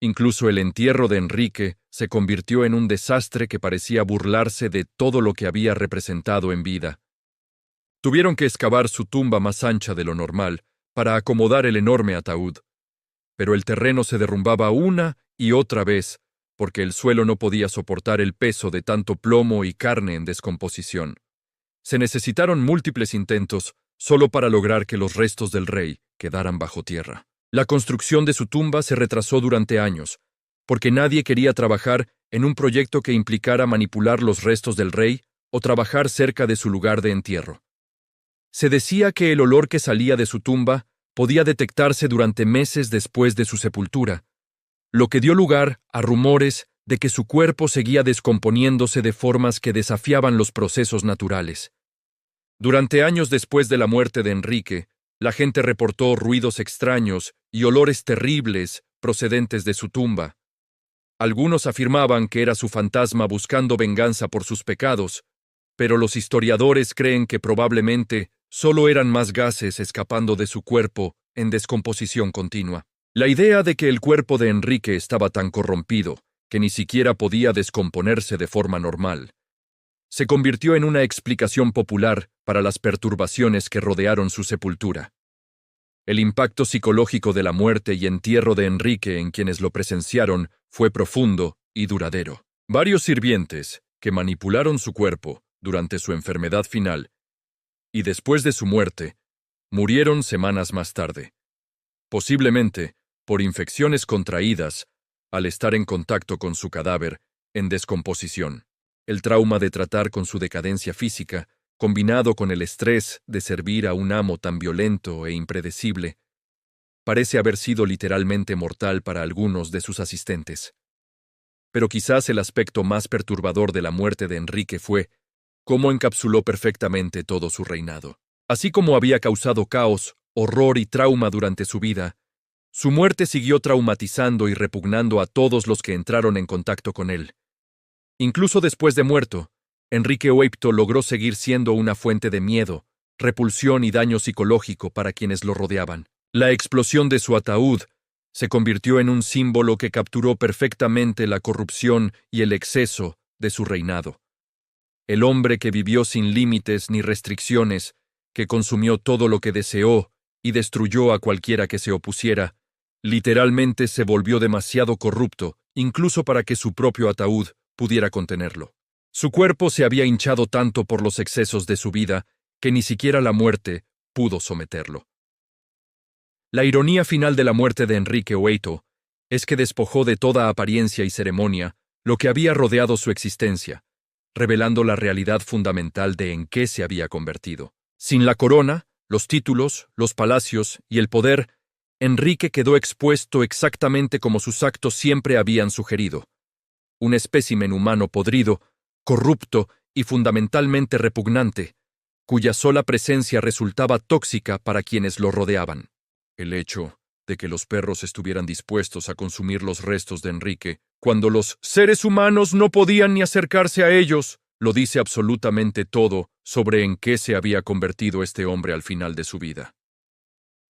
Speaker 1: Incluso el entierro de Enrique se convirtió en un desastre que parecía burlarse de todo lo que había representado en vida. Tuvieron que excavar su tumba más ancha de lo normal para acomodar el enorme ataúd. Pero el terreno se derrumbaba una y otra vez porque el suelo no podía soportar el peso de tanto plomo y carne en descomposición. Se necesitaron múltiples intentos solo para lograr que los restos del rey quedaran bajo tierra. La construcción de su tumba se retrasó durante años, porque nadie quería trabajar en un proyecto que implicara manipular los restos del rey o trabajar cerca de su lugar de entierro. Se decía que el olor que salía de su tumba podía detectarse durante meses después de su sepultura, lo que dio lugar a rumores de que su cuerpo seguía descomponiéndose de formas que desafiaban los procesos naturales. Durante años después de la muerte de Enrique, la gente reportó ruidos extraños y olores terribles procedentes de su tumba. Algunos afirmaban que era su fantasma buscando venganza por sus pecados, pero los historiadores creen que probablemente solo eran más gases escapando de su cuerpo en descomposición continua. La idea de que el cuerpo de Enrique estaba tan corrompido que ni siquiera podía descomponerse de forma normal se convirtió en una explicación popular para las perturbaciones que rodearon su sepultura. El impacto psicológico de la muerte y entierro de Enrique en quienes lo presenciaron fue profundo y duradero. Varios sirvientes que manipularon su cuerpo durante su enfermedad final y después de su muerte murieron semanas más tarde, posiblemente por infecciones contraídas al estar en contacto con su cadáver en descomposición. El trauma de tratar con su decadencia física, combinado con el estrés de servir a un amo tan violento e impredecible, parece haber sido literalmente mortal para algunos de sus asistentes. Pero quizás el aspecto más perturbador de la muerte de Enrique fue cómo encapsuló perfectamente todo su reinado. Así como había causado caos, horror y trauma durante su vida, su muerte siguió traumatizando y repugnando a todos los que entraron en contacto con él. Incluso después de muerto, Enrique VIII logró seguir siendo una fuente de miedo, repulsión y daño psicológico para quienes lo rodeaban. La explosión de su ataúd se convirtió en un símbolo que capturó perfectamente la corrupción y el exceso de su reinado. El hombre que vivió sin límites ni restricciones, que consumió todo lo que deseó y destruyó a cualquiera que se opusiera, literalmente se volvió demasiado corrupto, incluso para que su propio ataúd pudiera contenerlo. Su cuerpo se había hinchado tanto por los excesos de su vida que ni siquiera la muerte pudo someterlo. La ironía final de la muerte de Enrique VIII es que despojó de toda apariencia y ceremonia lo que había rodeado su existencia, revelando la realidad fundamental de en qué se había convertido. Sin la corona, los títulos, los palacios y el poder, Enrique quedó expuesto exactamente como sus actos siempre habían sugerido. Un espécimen humano podrido, corrupto y fundamentalmente repugnante, cuya sola presencia resultaba tóxica para quienes lo rodeaban. El hecho de que los perros estuvieran dispuestos a consumir los restos de Enrique, cuando los seres humanos no podían ni acercarse a ellos, lo dice absolutamente todo sobre en qué se había convertido este hombre al final de su vida.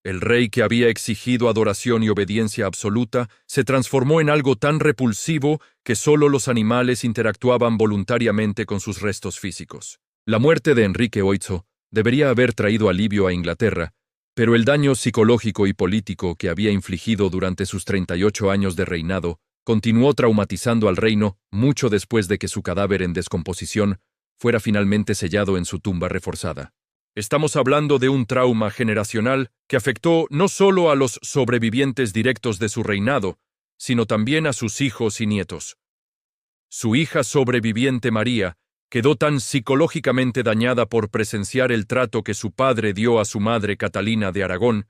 Speaker 1: El rey que había exigido adoración y obediencia absoluta se transformó en algo tan repulsivo que solo los animales interactuaban voluntariamente con sus restos físicos. La muerte de Enrique VIII debería haber traído alivio a Inglaterra, pero el daño psicológico y político que había infligido durante sus 38 años de reinado continuó traumatizando al reino mucho después de que su cadáver en descomposición fuera finalmente sellado en su tumba reforzada. Estamos hablando de un trauma generacional que afectó no solo a los sobrevivientes directos de su reinado, sino también a sus hijos y nietos. Su hija sobreviviente María quedó tan psicológicamente dañada por presenciar el trato que su padre dio a su madre Catalina de Aragón,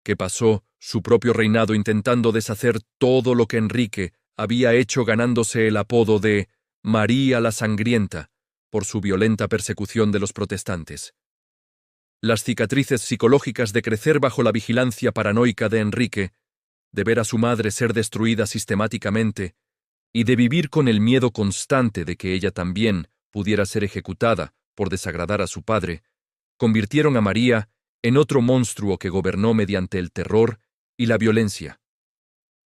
Speaker 1: que pasó su propio reinado intentando deshacer todo lo que Enrique había hecho ganándose el apodo de María la Sangrienta por su violenta persecución de los protestantes. Las cicatrices psicológicas de crecer bajo la vigilancia paranoica de Enrique, de ver a su madre ser destruida sistemáticamente y de vivir con el miedo constante de que ella también pudiera ser ejecutada por desagradar a su padre, convirtieron a María en otro monstruo que gobernó mediante el terror y la violencia.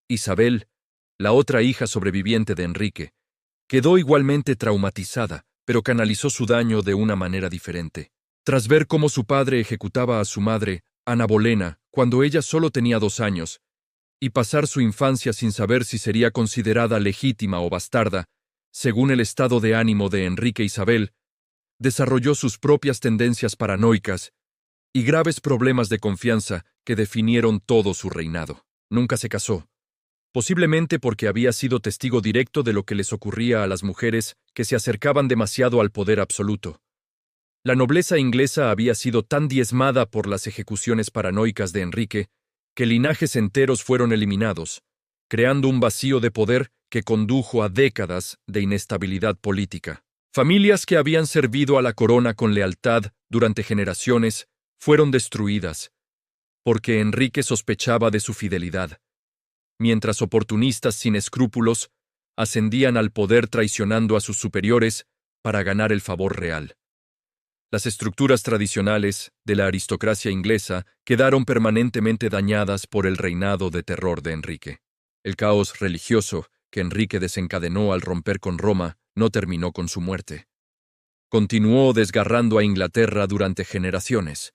Speaker 1: Isabel, la otra hija sobreviviente de Enrique, quedó igualmente traumatizada, pero canalizó su daño de una manera diferente. Tras ver cómo su padre ejecutaba a su madre, Ana Bolena, cuando ella solo tenía 2 años, y pasar su infancia sin saber si sería considerada legítima o bastarda, según el estado de ánimo de Enrique Isabel, desarrolló sus propias tendencias paranoicas y graves problemas de confianza que definieron todo su reinado. Nunca se casó, posiblemente porque había sido testigo directo de lo que les ocurría a las mujeres que se acercaban demasiado al poder absoluto. La nobleza inglesa había sido tan diezmada por las ejecuciones paranoicas de Enrique que linajes enteros fueron eliminados, creando un vacío de poder que condujo a décadas de inestabilidad política. Familias que habían servido a la corona con lealtad durante generaciones fueron destruidas, porque Enrique sospechaba de su fidelidad, mientras oportunistas sin escrúpulos ascendían al poder traicionando a sus superiores para ganar el favor real. Las estructuras tradicionales de la aristocracia inglesa quedaron permanentemente dañadas por el reinado de terror de Enrique. El caos religioso que Enrique desencadenó al romper con Roma no terminó con su muerte. Continuó desgarrando a Inglaterra durante generaciones.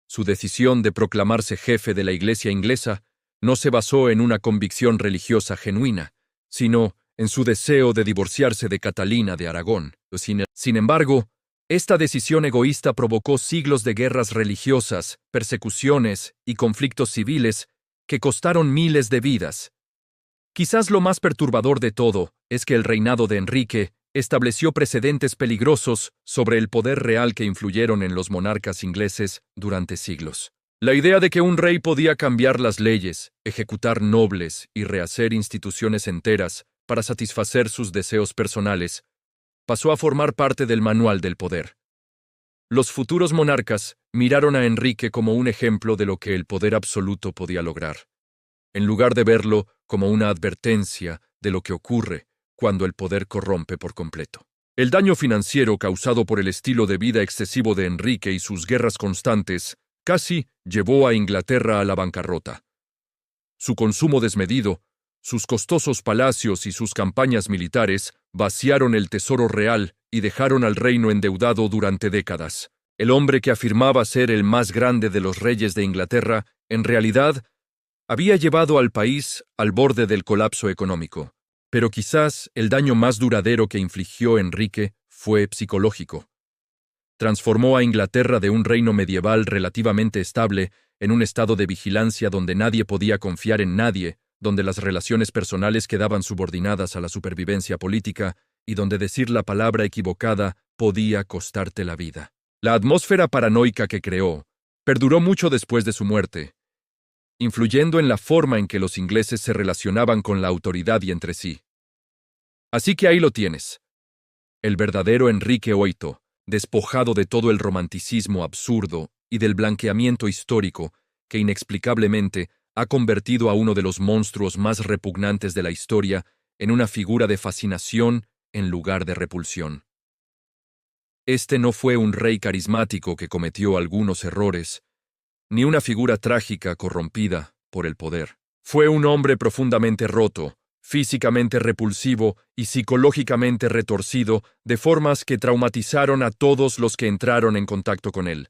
Speaker 1: Su decisión de proclamarse jefe de la Iglesia inglesa no se basó en una convicción religiosa genuina, sino en su deseo de divorciarse de Catalina de Aragón. Sin embargo, esta decisión egoísta provocó siglos de guerras religiosas, persecuciones y conflictos civiles que costaron miles de vidas. Quizás lo más perturbador de todo es que el reinado de Enrique estableció precedentes peligrosos sobre el poder real que influyeron en los monarcas ingleses durante siglos. La idea de que un rey podía cambiar las leyes, ejecutar nobles y rehacer instituciones enteras para satisfacer sus deseos personales, pasó a formar parte del manual del poder. Los futuros monarcas miraron a Enrique como un ejemplo de lo que el poder absoluto podía lograr, en lugar de verlo como una advertencia de lo que ocurre cuando el poder corrompe por completo. El daño financiero causado por el estilo de vida excesivo de Enrique y sus guerras constantes casi llevó a Inglaterra a la bancarrota. Su consumo desmedido, sus costosos palacios y sus campañas militares vaciaron el tesoro real y dejaron al reino endeudado durante décadas. El hombre que afirmaba ser el más grande de los reyes de Inglaterra, en realidad, había llevado al país al borde del colapso económico. Pero quizás el daño más duradero que infligió Enrique fue psicológico. Transformó a Inglaterra de un reino medieval relativamente estable en un estado de vigilancia donde nadie podía confiar en nadie, donde las relaciones personales quedaban subordinadas a la supervivencia política y donde decir la palabra equivocada podía costarte la vida. La atmósfera paranoica que creó perduró mucho después de su muerte, influyendo en la forma en que los ingleses se relacionaban con la autoridad y entre sí. Así que ahí lo tienes. El verdadero Enrique VIII, despojado de todo el romanticismo absurdo y del blanqueamiento histórico que inexplicablemente ha convertido a uno de los monstruos más repugnantes de la historia en una figura de fascinación en lugar de repulsión. Este no fue un rey carismático que cometió algunos errores, ni una figura trágica corrompida por el poder. Fue un hombre profundamente roto, físicamente repulsivo y psicológicamente retorcido de formas que traumatizaron a todos los que entraron en contacto con él.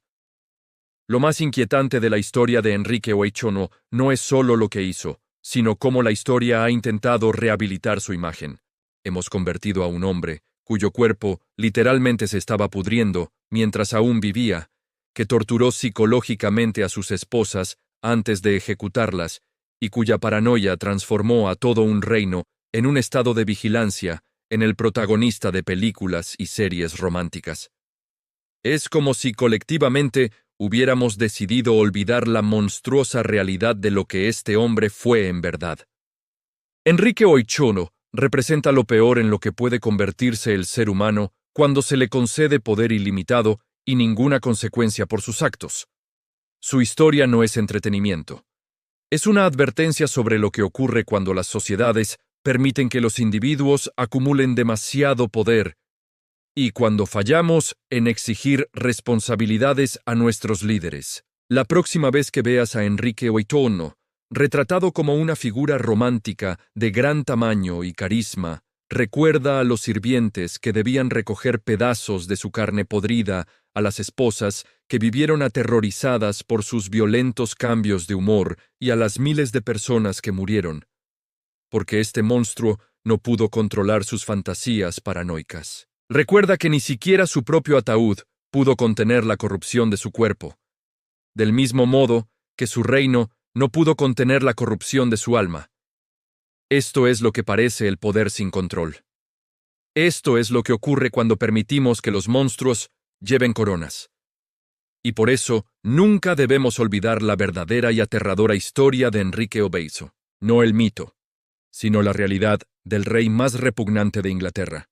Speaker 1: Lo más inquietante de la historia de Enrique VIII no es solo lo que hizo, sino cómo la historia ha intentado rehabilitar su imagen. Hemos convertido a un hombre, cuyo cuerpo literalmente se estaba pudriendo mientras aún vivía, que torturó psicológicamente a sus esposas antes de ejecutarlas, y cuya paranoia transformó a todo un reino en un estado de vigilancia en el protagonista de películas y series románticas. Es como si colectivamente hubiéramos decidido olvidar la monstruosa realidad de lo que este hombre fue en verdad. Enrique VIII representa lo peor en lo que puede convertirse el ser humano cuando se le concede poder ilimitado y ninguna consecuencia por sus actos. Su historia no es entretenimiento. Es una advertencia sobre lo que ocurre cuando las sociedades permiten que los individuos acumulen demasiado poder y cuando fallamos en exigir responsabilidades a nuestros líderes. La próxima vez que veas a Enrique VIII, retratado como una figura romántica de gran tamaño y carisma, recuerda a los sirvientes que debían recoger pedazos de su carne podrida, a las esposas que vivieron aterrorizadas por sus violentos cambios de humor y a las miles de personas que murieron, porque este monstruo no pudo controlar sus fantasías paranoicas. Recuerda que ni siquiera su propio ataúd pudo contener la corrupción de su cuerpo, del mismo modo que su reino no pudo contener la corrupción de su alma. Esto es lo que parece el poder sin control. Esto es lo que ocurre cuando permitimos que los monstruos lleven coronas. Y por eso nunca debemos olvidar la verdadera y aterradora historia de Enrique VIII, no el mito. sino la realidad del rey más repugnante de Inglaterra.